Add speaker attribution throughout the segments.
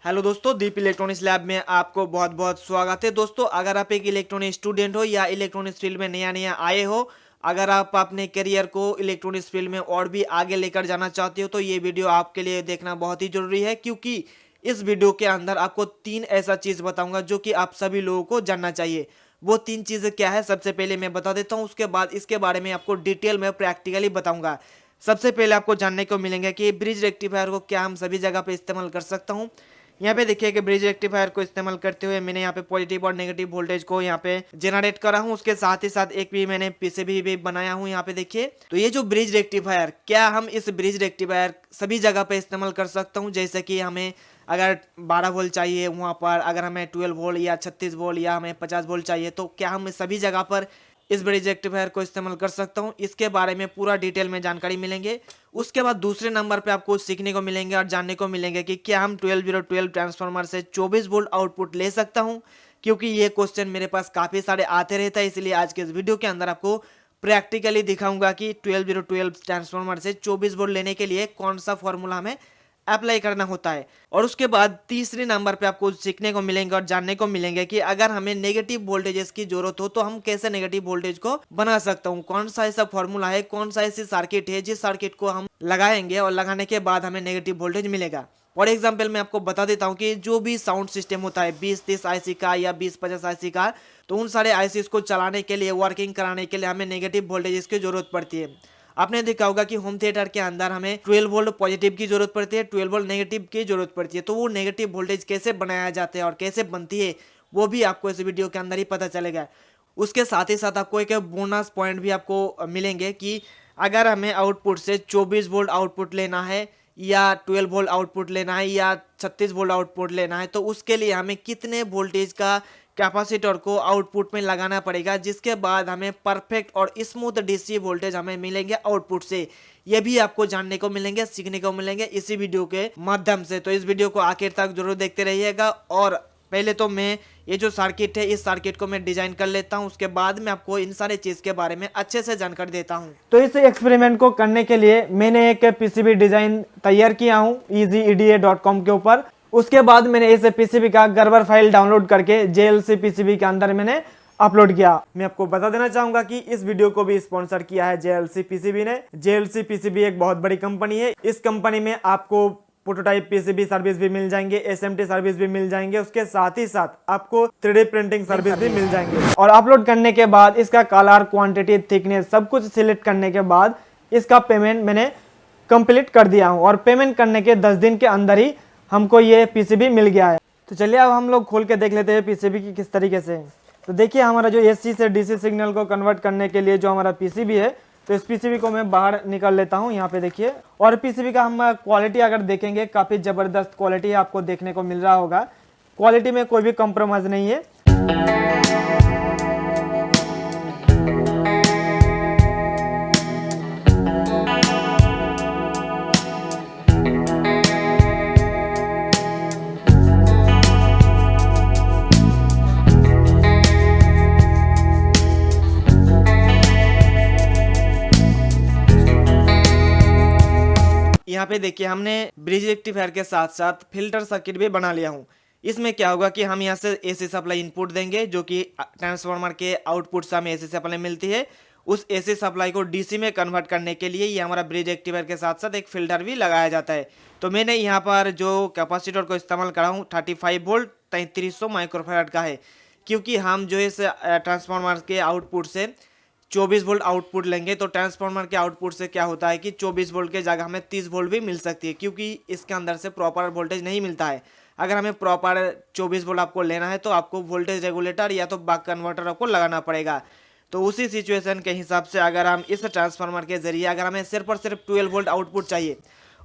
Speaker 1: Hello दोस्तों, दीप electronics lab में आपको बहुत बहुत स्वागत है। दोस्तों, अगर आप एक इलेक्ट्रॉनिक स्टूडेंट हो या इलेक्ट्रॉनिक्स फील्ड में नया नया आए हो, अगर आप अपने करियर को इलेक्ट्रॉनिक्स फील्ड में और भी आगे लेकर जाना चाहते हो तो ये वीडियो आपके लिए देखना बहुत ही जरूरी है, क्योंकि इस वीडियो के अंदर आपको 3 ऐसा चीज़ बताऊंगा जो कि आप सभी लोगों को जानना चाहिए। वो 3 चीज़ें क्या है, सबसे पहले मैं बता देता हूँ, उसके बाद इसके बारे में आपको डिटेल में प्रैक्टिकली बताऊंगा। सबसे पहले आपको जानने को मिलेंगे कि ब्रिज रेक्टिफायर को क्या हम सभी जगह पे इस्तेमाल कर सकता हूँ। यहाँ पे देखिए कि ब्रिज रेक्टिफायर को इस्तेमाल करते हुए मैंने यहाँ पे पॉजिटिव और नेगेटिव वोल्टेज को यहाँ पे जनरेट करा हूँ। उसके साथ ही साथ एक भी मैंने पीसीबी भी बनाया हूँ। यहाँ पे देखिए, तो ये जो ब्रिज रेक्टिफायर, क्या हम इस ब्रिज रेक्टिफायर सभी जगह पे इस्तेमाल कर सकता हूँ। जैसे कि हमें अगर 12 वोल्ट चाहिए वहाँ पर, अगर हमें 12 वोल्ट या 36 वोल्ट या हमें 50 वोल्ट चाहिए, तो क्या हम सभी जगह पर इस ब्रिज रेक्टिफायर को इस्तेमाल कर सकता हूँ। इसके बारे में पूरा डिटेल में जानकारी मिलेंगे। उसके बाद दूसरे नंबर पे आपको सीखने को मिलेंगे और जानने को मिलेंगे कि क्या हम 12 ट्रांसफार्मर से 24 वोल्ट आउटपुट ले सकता हूँ, क्योंकि ये क्वेश्चन मेरे पास काफ़ी सारे आते रहता है। इसलिए आज के इस वीडियो के अंदर आपको प्रैक्टिकली दिखाऊंगा कि 12 ट्रांसफार्मर से 24 वोल्ट लेने के लिए कौन सा फॉर्मूला हमें अप्लाई करना होता है। और उसके बाद तीसरे नंबर पे आपको सीखने को मिलेंगे और जानने को मिलेंगे कि अगर हमें नेगेटिव वोल्टेजेस की जरूरत हो तो हम कैसे नेगेटिव वोल्टेज को बना सकता हूँ। कौन सा ऐसा फॉर्मूला है, कौन सा ऐसी सर्किट है जिस सर्किट को हम लगाएंगे और लगाने के बाद हमें नेगेटिव वोल्टेज मिलेगा। फॉर एग्जाम्पल मैं आपको बता देता हूँ कि जो भी साउंड सिस्टम होता है 20-30 आईसी का या 20-50 आईसी का, तो उन सारे आईसी को चलाने के लिए, वर्किंग कराने के लिए हमें नेगेटिव वोल्टेज की जरूरत पड़ती है। आपने देखा होगा कि होम थिएटर के अंदर हमें 12 वोल्ट पॉजिटिव की जरूरत पड़ती है, 12 वोल्ट नेगेटिव की जरूरत पड़ती है। तो वो नेगेटिव वोल्टेज कैसे बनाया जाता है और कैसे बनती है वो भी आपको इस वीडियो के अंदर ही पता चलेगा। उसके साथ ही साथ आपको एक बोनस पॉइंट भी आपको मिलेंगे कि अगर हमें आउटपुट से 24 वोल्ट आउटपुट लेना है या 12 वोल्ट आउटपुट लेना है या 36 वोल्ट आउटपुट लेना है, तो उसके लिए हमें कितने वोल्टेज का कैपेसिटर को आउटपुट में लगाना पड़ेगा, जिसके बाद हमें परफेक्ट और स्मूथ डीसी वोल्टेज हमें मिलेंगे आउटपुट से। ये भी आपको जानने को मिलेंगे, सीखने को मिलेंगे इसी वीडियो के माध्यम से। तो इस वीडियो को आखिर तक जरूर देखते रहिएगा। और पहले तो मैं ये जो सर्किट है, इस सर्किट को मैं डिजाइन कर लेता हूँ, उसके बाद मैं आपको इन सारे चीज के बारे में अच्छे से जानकारी देता हूँ। तो इस एक्सपेरिमेंट को करने के लिए मैंने एक पीसीबी डिजाइन तैयार किया हूँ easyeda.com के ऊपर। उसके बाद मैंने इस पीसीबी का गर्बर फाइल डाउनलोड करके JLC पीसीबी के अंदर मैंने अपलोड किया। मैं आपको बता देना चाहूंगा कि इस वीडियो को भी स्पॉन्सर किया है JLC पीसीबी ने। JLC पीसीबी एक बहुत बड़ी कंपनी है। इस कंपनी में आपको प्रोटोटाइप पीसीबी सर्विस भी मिल जाएंगे, SMT सर्विस भी मिल जाएंगे, उसके साथ ही साथ आपको 3D प्रिंटिंग सर्विस भी मिल जाएंगे। और अपलोड करने के बाद इसका कलर, क्वांटिटी, थिकनेस सब कुछ सिलेक्ट करने के बाद इसका पेमेंट मैंने कंप्लीट कर दिया हूँ। और पेमेंट करने के 10 दिन के अंदर ही हमको ये पीसीबी मिल गया है। तो चलिए अब हम लोग खोल के देख लेते हैं पीसीबी की किस तरीके से। तो देखिए, हमारा जो AC से DC सिग्नल को कन्वर्ट करने के लिए जो हमारा पीसीबी है, तो इस पीसीबी को मैं बाहर निकाल लेता हूँ। यहाँ पे देखिए, और पीसीबी का हम क्वालिटी अगर देखेंगे, काफ़ी ज़बरदस्त क्वालिटी आपको देखने को मिल रहा होगा। क्वालिटी में कोई भी कॉम्प्रोमाइज़ नहीं है। यहाँ पे देखिए, हमने ब्रिज रेक्टिफायर के साथ साथ फिल्टर सर्किट भी बना लिया हूँ। इसमें क्या होगा कि हम यहाँ से AC सप्लाई इनपुट देंगे, जो कि ट्रांसफार्मर के आउटपुट से हमें AC सप्लाई मिलती है। उस AC सप्लाई को DC में कन्वर्ट करने के लिए ये हमारा ब्रिज रेक्टिफायर के साथ साथ एक फिल्टर भी लगाया जाता है। तो मैंने यहाँ पर जो कैपेसिटर को इस्तेमाल करा हूँ 35 वोल्ट 3300 माइक्रोफैराड का है, क्योंकि हम जो इस ट्रांसफार्मर के आउटपुट से 24 वोल्ट आउटपुट लेंगे, तो ट्रांसफार्मर के आउटपुट से क्या होता है कि 24 वोल्ट के जगह हमें 30 वोल्ट भी मिल सकती है, क्योंकि इसके अंदर से प्रॉपर वोल्टेज नहीं मिलता है। अगर हमें प्रॉपर 24 वोल्ट आपको लेना है तो आपको वोल्टेज रेगुलेटर या तो बक कन्वर्टर आपको लगाना पड़ेगा। तो उसी सिचुएशन के हिसाब से अगर हम इस ट्रांसफार्मर के जरिए, अगर हमें सिर्फ और सिर्फ 12 वोल्ट आउटपुट चाहिए,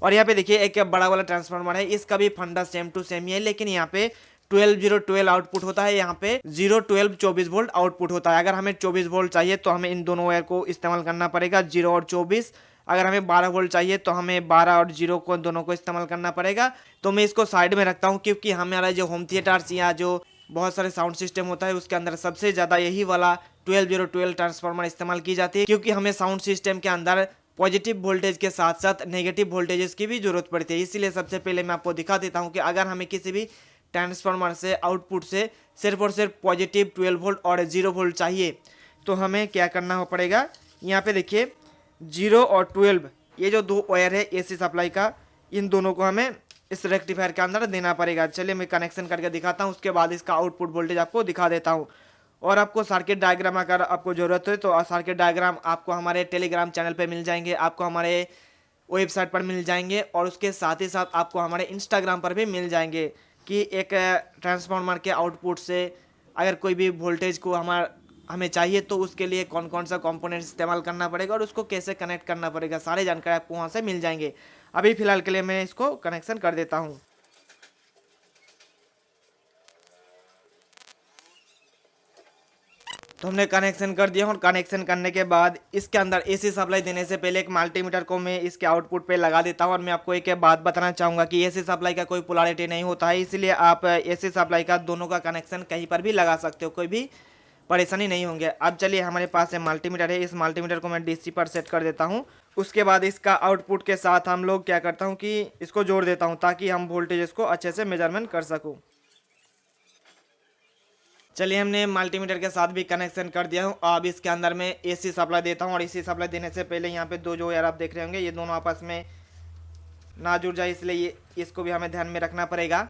Speaker 1: और यहाँ पे देखिए एक बड़ा वाला ट्रांसफार्मर है, इसका भी फंडा सेम टू सेम ही है, लेकिन यहाँ पे 12 आउटपुट होता है, यहाँ पे 24 वोल्ट आउटपुट होता है। अगर हमें 24 वोल्ट चाहिए तो हमें इन दोनों वायर को इस्तेमाल करना पड़ेगा, 0 और 24। अगर हमें 12 वोल्ट चाहिए तो हमें 12 और 0 को दोनों को इस्तेमाल करना पड़ेगा। तो मैं इसको साइड में रखता हूँ, क्योंकि हमारा जो होम थिएटर्स या जो बहुत सारे साउंड सिस्टम होता है उसके अंदर सबसे ज़्यादा यही वाला 12 ट्रांसफार्मर इस्तेमाल की जाती है, क्योंकि हमें साउंड सिस्टम के अंदर पॉजिटिव वोल्टेज के साथ साथ नेगेटिव वोल्टेजेस की भी जरूरत पड़ती है। इसीलिए सबसे पहले मैं आपको दिखा देता हूँ कि अगर हमें किसी भी ट्रांसफार्मर से आउटपुट से सिर्फ और सिर्फ पॉजिटिव 12 वोल्ट और 0 वोल्ट चाहिए तो हमें क्या करना हो पड़ेगा। यहाँ पे देखिए 0 और 12 ये जो दो वायर है एसी सप्लाई का, इन दोनों को हमें इस रेक्टिफायर के अंदर देना पड़ेगा। चलिए मैं कनेक्शन करके दिखाता हूँ, उसके बाद इसका आउटपुट वोल्टेज आपको दिखा देता हूँ। और आपको सर्किट डायग्राम अगर आपको ज़रूरत है तो सर्किट डायग्राम आपको हमारे टेलीग्राम चैनल पे मिल जाएंगे, आपको हमारे वेबसाइट पर मिल जाएंगे और उसके साथ ही साथ आपको हमारे इंस्टाग्राम पर भी मिल जाएंगे कि एक ट्रांसफार्मर के आउटपुट से अगर कोई भी वोल्टेज को हमें चाहिए तो उसके लिए कौन कौन सा कंपोनेंट इस्तेमाल करना पड़ेगा और उसको कैसे कनेक्ट करना पड़ेगा, सारी जानकारी आपको वहाँ से मिल जाएंगे। अभी फ़िलहाल के लिए मैं इसको कनेक्शन कर देता हूँ। तो हमने कनेक्शन कर दिया और कनेक्शन करने के बाद इसके अंदर एसी सप्लाई देने से पहले एक मल्टीमीटर को मैं इसके आउटपुट पे लगा देता हूं। और मैं आपको एक बात बताना चाहूँगा कि एसी सप्लाई का कोई पोलैरिटी नहीं होता है, इसलिए आप एसी सप्लाई का दोनों का कनेक्शन कहीं पर भी लगा सकते हो, कोई भी परेशानी नहीं होंगे। अब चलिए हमारे पास एक मल्टीमीटर है, इस मल्टीमीटर को मैं डीसी पर सेट कर देता हूँ। उसके बाद इसका आउटपुट के साथ हम लोग क्या करता हूँ कि इसको जोड़ देता हूँ ताकि हम वोल्टेज इसको अच्छे से मेजरमेंट कर सकूँ। चलिए हमने मल्टीमीटर के साथ भी कनेक्शन कर दिया हूँ। अब इसके अंदर मैं एसी सप्लाई देता हूँ और एसी सप्लाई देने से पहले यहाँ पे दो जो यार आप देख रहे होंगे ये दोनों आपस में ना जुड़ जाए, इसलिए इसको भी हमें ध्यान में रखना पड़ेगा।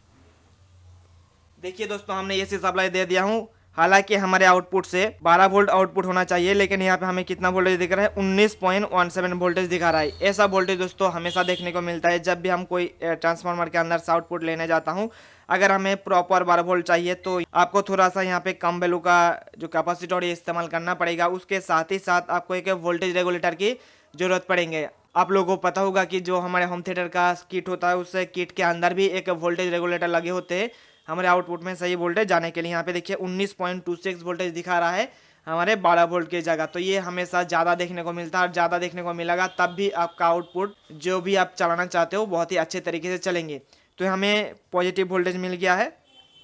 Speaker 1: देखिए दोस्तों हमने एसी सप्लाई दे दिया हूँ। हालांकि हमारे आउटपुट से 12 वोल्ट आउटपुट होना चाहिए, लेकिन यहाँ पे हमें कितना वोल्टेज दिख रहा है 19.17 वोल्टेज दिखा रहा है। ऐसा वोल्टेज दोस्तों हमेशा देखने को मिलता है जब भी हम कोई ट्रांसफार्मर के अंदर से आउटपुट लेने जाता हूँ। अगर हमें प्रॉपर 12 वोल्ट चाहिए तो आपको थोड़ा सा यहाँ पे कम वैल्यू का जो कैपेसिटर इस्तेमाल करना पड़ेगा। उसके साथ ही साथ आपको एक वोल्टेज रेगुलेटर की जरूरत पड़ेंगे। आप लोगों को पता होगा कि जो हमारे होम थिएटर का किट होता है उस किट के अंदर भी एक वोल्टेज रेगुलेटर लगे होते हैं हमारे आउटपुट में सही वोल्टेज जाने के लिए। यहाँ पे देखिए 19.26 वोल्टेज दिखा रहा है हमारे 12 वोल्ट की जगह। तो ये हमेशा ज़्यादा देखने को मिलता है और ज़्यादा देखने को मिलेगा तब भी आपका आउटपुट जो भी आप चलाना चाहते हो बहुत ही अच्छे तरीके से चलेंगे। तो हमें पॉजिटिव वोल्टेज मिल गया है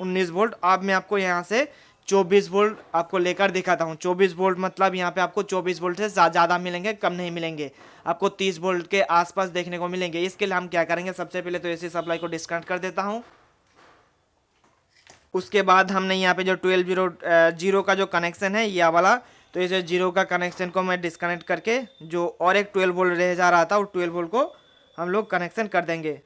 Speaker 1: 19 वोल्ट। अब मैं आपको यहाँ से 24 वोल्ट आपको लेकर दिखाता हूँ। 24 वोल्ट मतलब यहाँ पे आपको 24 वोल्ट से ज़्यादा मिलेंगे, कम नहीं मिलेंगे, आपको 30 वोल्ट के आसपास देखने को मिलेंगे। इसके लिए हम क्या करेंगे, सबसे पहले तो एसी सप्लाई को डिस्कनेक्ट कर देता हूँ। उसके बाद हमने यहाँ पे जो 12 का जो कनेक्शन है यह वाला, तो इस 0 का कनेक्शन को मैं डिस्कनेक्ट करके जो और एक 12 वोल्ट रह जा रहा था वो 12 वोल्ट को हम लोग कनेक्शन कर देंगे।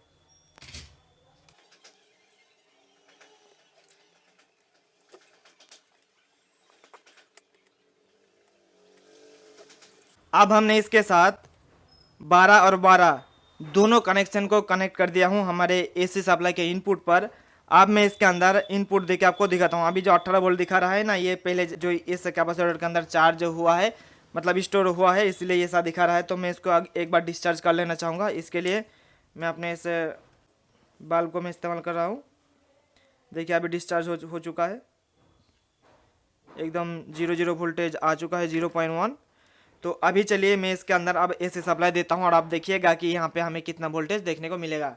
Speaker 1: अब हमने इसके साथ 12 और 12 दोनों कनेक्शन को कनेक्ट कर दिया हूँ हमारे एसी सप्लाई के इनपुट पर। अब मैं इसके अंदर इनपुट देके आपको दिखाता हूँ। अभी जो 18 वोल्ट दिखा रहा है ना, ये पहले जो इस कैपेसिटर के अंदर चार्ज हुआ है, मतलब स्टोर हुआ है, इसलिए ये ऐसा दिखा रहा है। तो मैं इसको एक बार डिस्चार्ज कर लेना चाहूँगा। इसके लिए मैं अपने इस बल्ब को मैं इस्तेमाल कर रहा हूँ। देखिए अभी डिस्चार्ज हो चुका है, एकदम 0 वोल्टेज आ चुका है 0.1। तो अभी चलिए मैं इसके अंदर अब एसी सप्लाई देता हूँ और आप देखिएगा कि यहाँ पे हमें कितना वोल्टेज देखने को मिलेगा।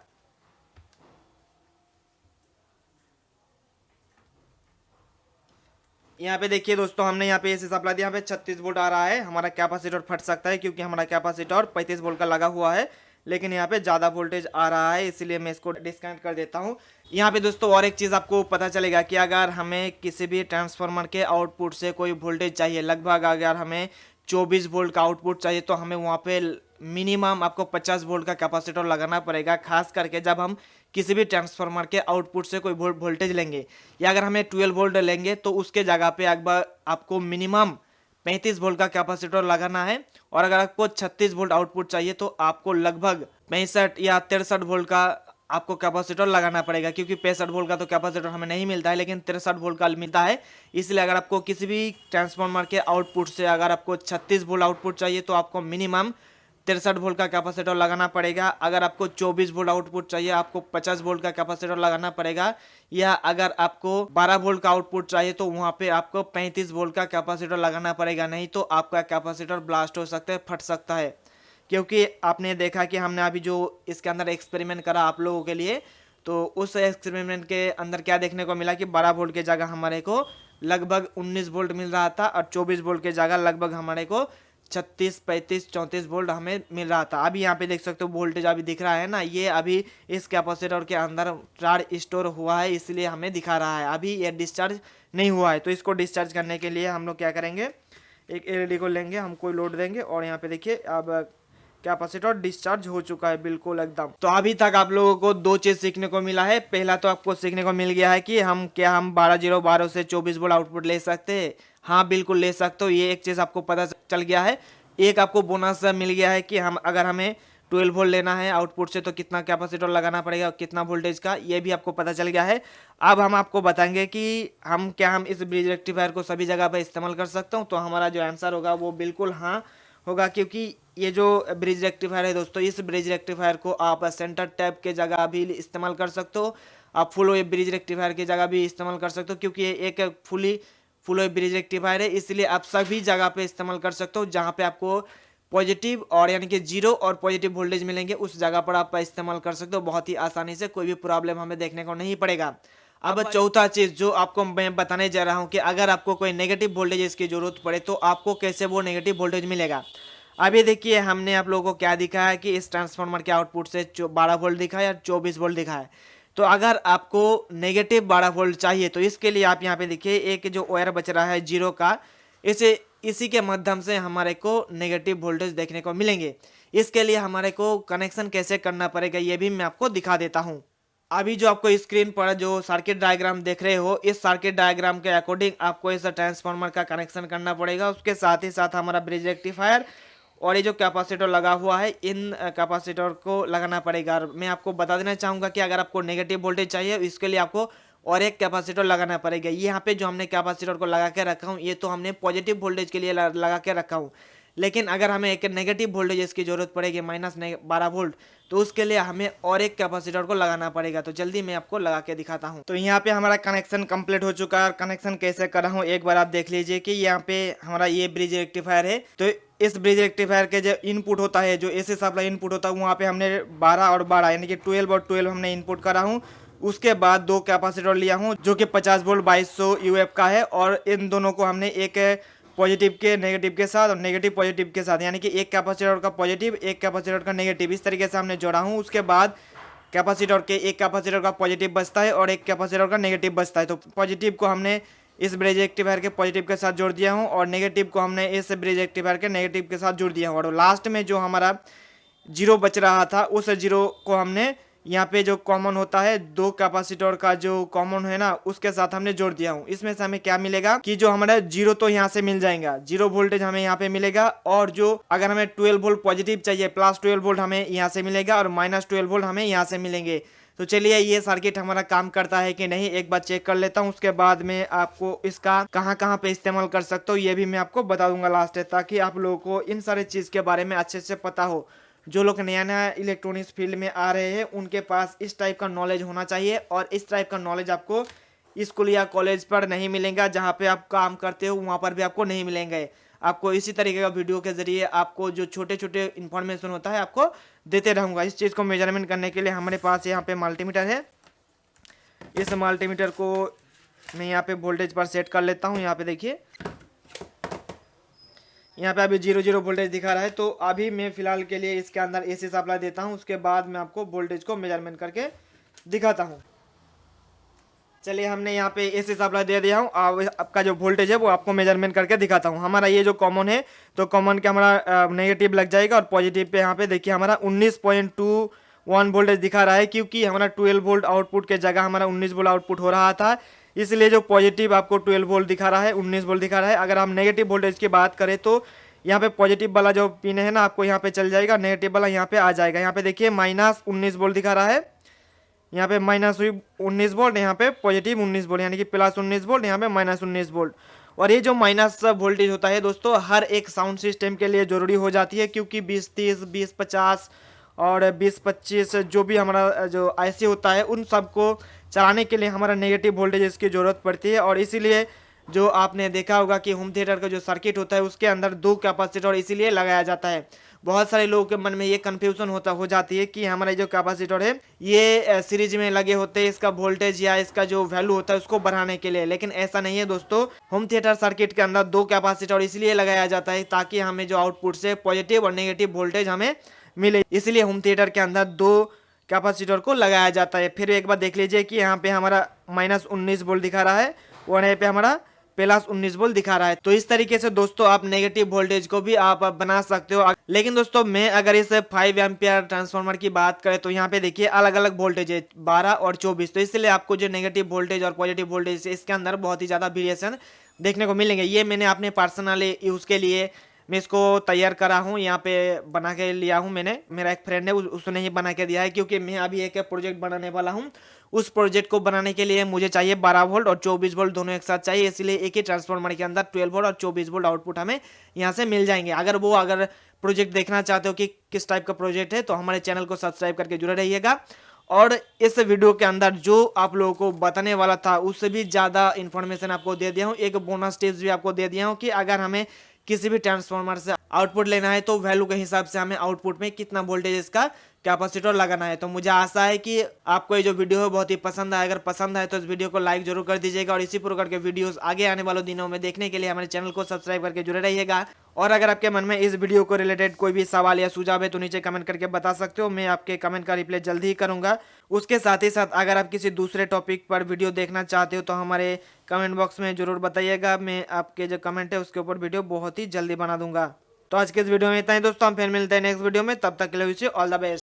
Speaker 1: यहाँ पे देखिए दोस्तों हमने यहाँ पे एसी सप्लाई दिया, यहाँ पे 36 वोल्ट आ रहा है। हमारा कैपेसिटर फट सकता है क्योंकि हमारा कैपेसिटर 35 वोल्ट का लगा हुआ है, लेकिन यहाँ पे ज़्यादा वोल्टेज आ रहा है, इसलिए मैं इसको डिस्कनेक्ट कर देता हूँ। यहाँ पे दोस्तों और एक चीज़ आपको पता चलेगा कि अगर हमें किसी भी ट्रांसफार्मर के आउटपुट से कोई वोल्टेज चाहिए, लगभग अगर हमें 24 वोल्ट का आउटपुट चाहिए तो हमें वहाँ पे मिनिमम आपको 50 वोल्ट का कैपेसिटर लगाना पड़ेगा। खास करके जब हम किसी भी ट्रांसफार्मर के आउटपुट से कोई वोल्टेज लेंगे या अगर हमें 12 वोल्ट लेंगे तो उसके जगह पे आपको मिनिमम 35 वोल्ट का कैपेसिटर लगाना है। और अगर आपको 36 वोल्ट आउटपुट चाहिए तो आपको लगभग 65 या 63 वोल्ट का आपको कैपेसिटर लगाना पड़ेगा, क्योंकि 65 वोल्ट का तो कैपेसिटर हमें नहीं मिलता है, लेकिन 63 वोल्ट का मिलता है। इसलिए अगर आपको किसी भी ट्रांसफार्मर के आउटपुट से अगर आपको 36 वोल्ट आउटपुट चाहिए तो आपको मिनिमम 63 वोल्ट का कैपेसिटर लगाना पड़ेगा। अगर आपको 24 वोल्ट आउटपुट चाहिए आपको 50 वोल्ट का कैपेसिटर लगाना पड़ेगा, या अगर आपको 12 वोल्ट का आउटपुट चाहिए तो वहाँ पे आपको 35 वोल्ट का कैपेसिटर लगाना पड़ेगा, नहीं तो आपका कैपेसिटर ब्लास्ट हो सकता है, फट सकता है। क्योंकि आपने देखा कि हमने अभी जो इसके अंदर एक्सपेरिमेंट करा आप लोगों के लिए, तो उस एक्सपेरिमेंट के अंदर क्या देखने को मिला कि 12 वोल्ट की जगह हमारे को लगभग 19 वोल्ट मिल रहा था और 24 वोल्ट की जगह लगभग हमारे को 36, 35, 34 वोल्ट हमें मिल रहा था। अभी यहाँ पे देख सकते हो वोल्टेज अभी दिख रहा है ना, ये अभी इस कैपेसिटर के अंदर चार्ज स्टोर हुआ है, इसलिए हमें दिखा रहा है। अभी ये डिस्चार्ज नहीं हुआ है, तो इसको डिस्चार्ज करने के लिए हम लोग क्या करेंगे, एक एलईडी को लेंगे, हम कोई लोड देंगे और यहाँ पे देखिए अब कैपेसिटर डिस्चार्ज हो चुका है बिल्कुल एकदम। तो अभी तक आप लोगों को दो चीज सीखने को मिला है। पहला तो आपको सीखने को मिल गया है कि हम 12 से 24 वोल्ट आउटपुट ले सकते हैं। हाँ बिल्कुल ले सकते हो, ये एक चीज आपको पता चल गया है। एक आपको बोनस मिल गया है कि अगर हमें 12 वोल्ट लेना है आउटपुट से तो कितना कैपेसिटर लगाना पड़ेगा, कितना वोल्टेज का, ये भी आपको पता चल गया है। अब हम आपको बताएंगे कि हम इस ब्रिज रेक्टिफायर को सभी जगह पर इस्तेमाल कर सकते हो। तो हमारा जो आंसर होगा वो बिल्कुल हाँ होगा, क्योंकि ये जो ब्रिज रेक्टिफायर है दोस्तों, इस ब्रिज रेक्टिफायर को आप सेंटर टैप के जगह भी इस्तेमाल कर सकते हो, आप फुल वेव ब्रिज रेक्टिफायर की जगह भी इस्तेमाल कर सकते हो, क्योंकि ये एक फुल वेव ब्रिज रेक्टिफायर है, इसलिए आप सभी जगह पे इस्तेमाल कर सकते हो। जहाँ पे आपको पॉजिटिव और यानी कि जीरो और पॉजिटिव वोल्टेज मिलेंगे उस जगह पर आप इस्तेमाल कर सकते हो बहुत ही आसानी से, कोई भी प्रॉब्लम हमें देखने को नहीं पड़ेगा। अब चौथा चीज जो आपको मैं बताने जा रहा हूँ कि अगर आपको कोई नेगेटिव वोल्टेज की जरूरत पड़े तो आपको कैसे वो नेगेटिव वोल्टेज मिलेगा। अभी देखिए हमने आप लोगों को क्या दिखा है कि इस ट्रांसफार्मर के आउटपुट से 12 वोल्ट दिखा है या 24 वोल्ट दिखा है। तो अगर आपको नेगेटिव 12 वोल्ट चाहिए तो इसके लिए आप यहाँ पे देखिए एक जो वायर बच रहा है जीरो का, इसी के माध्यम से हमारे को नेगेटिव वोल्टेज देखने को मिलेंगे। इसके लिए हमारे को कनेक्शन कैसे करना पड़ेगा ये भी मैं आपको दिखा देता हूँ। अभी जो आपको स्क्रीन पर जो सर्किट डायग्राम देख रहे हो, इस सर्किट डायग्राम के अकॉर्डिंग आपको इस ट्रांसफार्मर का कनेक्शन करना पड़ेगा। उसके साथ ही साथ हमारा ब्रिज रेक्टिफायर और ये जो कैपेसिटर लगा हुआ है, इन कैपेसिटर को लगाना पड़ेगा। और मैं आपको बता देना चाहूँगा कि अगर आपको नेगेटिव वोल्टेज चाहिए इसके लिए आपको और एक कैपेसिटर लगाना पड़ेगा। ये यहाँ पे जो हमने कैपेसिटर को लगा के रखा हूँ ये तो हमने पॉजिटिव वोल्टेज के लिए लगा के रखा हूँ, लेकिन अगर हमें एक नेगेटिव वोल्टेज इसकी जरूरत पड़ेगी -12 वोल्ट, तो उसके लिए हमें और एक कैपेसिटर को लगाना पड़ेगा। तो जल्दी मैं आपको लगा के दिखाता हूँ। तो यहाँ पे हमारा कनेक्शन कंप्लीट हो चुका है। कनेक्शन कैसे कर रहा हूँ एक बार आप देख लीजिए कि यहाँ पे हमारा ये ब्रिज रेक्टिफायर है। तो इस ब्रिज रेक्टिफायर के जो इनपुट होता है, जो एसी सप्लाई इनपुट होता है, वहाँ पे हमने 12 और 12 यानी कि 12 और 12 हमने इनपुट करा हूँ। उसके बाद दो कैपेसिटर लिया हूँ जो कि 50 वोल्ट 2200 यूएफ का है, और इन दोनों को हमने एक पॉजिटिव के नेगेटिव के साथ और नेगेटिव पॉजिटिव के साथ, यानी कि एक कैपेसिटर का पॉजिटिव एक कैपेसिटर का नेगेटिव, इस तरीके से हमने जोड़ा हूँ। उसके बाद कैपेसिटर के एक कैपेसिटर का पॉजिटिव बचता है और एक कैपेसिटर का नेगेटिव बचता है। तो पॉजिटिव को हमने इस ब्रिज रेक्टिफायर के पॉजिटिव के साथ जोड़ दिया हूँ और नेगेटिव को हमने इस ब्रिज रेक्टिफायर के नेगेटिव के साथ जोड़ दिया हूँ। और लास्ट में जो हमारा जीरो बच रहा था उस जीरो को हमने यहाँ पे जो कॉमन होता है दो कैपेसिटर का जो कॉमन है ना, उसके साथ हमने जोड़ दिया हूँ। इसमें से हमें क्या मिलेगा कि जो हमारा जीरो तो यहाँ से मिल जाएगा, जीरो वोल्टेज हमें यहाँ पे मिलेगा, और जो अगर हमें 12 वोल्ट पॉजिटिव चाहिए +12 वोल्ट हमें यहाँ से मिलेगा और -12 वोल्ट हमें यहाँ से मिलेंगे। तो चलिए ये सर्किट हमारा काम करता है कि नहीं एक बार चेक कर लेता हूँ, उसके बाद में आपको इसका कहाँ कहाँ पे इस्तेमाल कर सकते हो ये भी मैं आपको बता दूंगा लास्ट है, ताकि आप लोगों को इन सारे चीज़ के बारे में अच्छे से पता हो। जो लोग नया नया इलेक्ट्रॉनिक्स फील्ड में आ रहे हैं उनके पास इस टाइप का नॉलेज होना चाहिए, और इस टाइप का नॉलेज आपको स्कूल या कॉलेज पर नहीं मिलेगा, जहाँ पे आप काम करते हो वहाँ पर भी आपको नहीं मिलेंगे। आपको इसी तरीके का वीडियो के जरिए आपको जो छोटे छोटे इन्फॉर्मेशन होता है आपको देते रहूँगा। इस चीज़ को मेजरमेंट करने के लिए हमारे पास यहाँ पे मल्टीमीटर है। इस मल्टीमीटर को मैं यहाँ पे वोल्टेज पर सेट कर लेता हूँ। यहाँ पे देखिए यहाँ पे अभी 0 वोल्टेज दिखा रहा है, तो अभी मैं फिलहाल के लिए इसके अंदर एसी सप्लाई देता हूँ, उसके बाद मैं आपको वोल्टेज को मेजरमेंट करके दिखाता हूँ। चलिए हमने यहाँ पे एसी सप्लाई दे दिया हूँ, अब आपका जो वोल्टेज है वो आपको मेजरमेंट करके दिखाता हूँ। हमारा ये जो कॉमन है तो कॉमन का हमारा नेगेटिव लग जाएगा, और पॉजिटिव पे यहाँ पे देखिए हमारा 19.21 वोल्टेज दिखा रहा है, क्योंकि हमारा 12 वोल्ट आउटपुट के जगह हमारा 19 वोल्ट आउटपुट हो रहा था, इसलिए जो पॉजिटिव आपको 12 वोल्ट दिखा रहा है 19 वोल्ट दिखा रहा है। अगर हम नेगेटिव वोल्टेज की बात करें तो यहाँ पे पॉजिटिव वाला जो पिन है ना आपको यहाँ पे चल जाएगा, नेगेटिव वाला यहाँ पे आ जाएगा। यहाँ पे देखिए -19 वोल्ट दिखा रहा है, यहाँ पे -19 वोल्ट, यहाँ पे पॉजिटिव 19 वोल्ट, यानी कि +19 वोल्ट, यहाँ पे -19 वोल्ट। और ये जो माइनस वोल्टेज होता है दोस्तों हर एक साउंड सिस्टम के लिए ज़रूरी हो जाती है, क्योंकि 20-30, 20-50 और 20-25 जो भी हमारा जो आईसी होता है उन सबको चलाने के लिए हमारा नेगेटिव वोल्टेज इसकी ज़रूरत पड़ती है। और इसीलिए जो आपने देखा होगा कि होम थिएटर का जो सर्किट होता है उसके अंदर 2 कैपेसिटर इसीलिए लगाया जाता है। बहुत सारे लोगों के मन में ये कन्फ्यूजन हो जाती है कि हमारा जो कैपेसिटर है ये सीरीज में लगे होते हैं इसका वोल्टेज या इसका जो वैल्यू होता है उसको बढ़ाने के लिए, लेकिन ऐसा नहीं है दोस्तों। होम थिएटर सर्किट के अंदर 2 कैपेसिटर इसलिए लगाया जाता है ताकि हमें जो आउटपुट से पॉजिटिव और नेगेटिव वोल्टेज हमें मिले, इसलिए होम थिएटर के अंदर 2 कैपेसिटर को लगाया जाता है। फिर एक बार देख लीजिए कि यहाँ पे हमारा -19 वोल्ट दिखा रहा है और यहाँ पे हमारा +19 वोल्ट दिखा रहा है। तो इस तरीके से दोस्तों आप नेगेटिव वोल्टेज को भी आप बना सकते हो। लेकिन दोस्तों मैं अगर इस 5 एम्पियर ट्रांसफार्मर की बात करें तो यहाँ पे देखिए अलग अलग वोल्टेज है 12 और 24, तो इसलिए आपको जो नेगेटिव वोल्टेज और पॉजिटिव वोल्टेज है इसके अंदर बहुत ही ज़्यादा वेरिएशन देखने को मिलेंगे। ये मैंने अपने पर्सनल यूज़ के लिए मैं इसको तैयार करा हूँ, यहाँ पे बना के लिया हूँ मैंने। मेरा एक फ्रेंड है उसने ही बना के दिया है, क्योंकि मैं अभी एक प्रोजेक्ट बनाने वाला हूँ। उस प्रोजेक्ट को बनाने के लिए मुझे चाहिए 12 वोल्ट और 24 वोल्ट दोनों एक साथ चाहिए, इसलिए एक ही ट्रांसफार्मर के अंदर 12 वोल्ट और 24 वोल्ट आउटपुट हमें यहाँ से मिल जाएंगे। अगर प्रोजेक्ट देखना चाहते हो कि किस टाइप का प्रोजेक्ट है तो हमारे चैनल को सब्सक्राइब करके जुड़े रहिएगा। और इस वीडियो के अंदर जो आप लोगों को बताने वाला था उससे भी ज़्यादा इन्फॉर्मेशन आपको दे दिया हूँ, एक बोनस टिप्स भी आपको दे दिया हूँ कि अगर हमें किसी भी ट्रांसफार्मर से आउटपुट लेना है तो वैल्यू के हिसाब से हमें आउटपुट में कितना वोल्टेज इसका कैपेसिटर लगाना है। तो मुझे आशा है कि आपको ये जो वीडियो है बहुत ही पसंद आए। अगर पसंद आए तो इस वीडियो को लाइक जरूर कर दीजिएगा और इसी प्रकार के वीडियोस आगे आने वाले दिनों में देखने के लिए हमारे चैनल को सब्सक्राइब करके जुड़े रहिएगा। और अगर आपके मन में इस वीडियो को रिलेटेड कोई भी सवाल या सुझाव है तो नीचे कमेंट करके बता सकते हो, मैं आपके कमेंट का रिप्लाई जल्दी ही करूंगा। उसके साथ ही साथ अगर आप किसी दूसरे टॉपिक पर वीडियो देखना चाहते हो तो हमारे कमेंट बॉक्स में जरूर बताइएगा, मैं आपके जो कमेंट है उसके ऊपर वीडियो बहुत ही जल्दी बना दूंगा। तो आज के इस वीडियो में इतना ही दोस्तों, हम फिर मिलते हैं नेक्स्ट वीडियो में, तब तक के लिए ऑल द बेस्ट।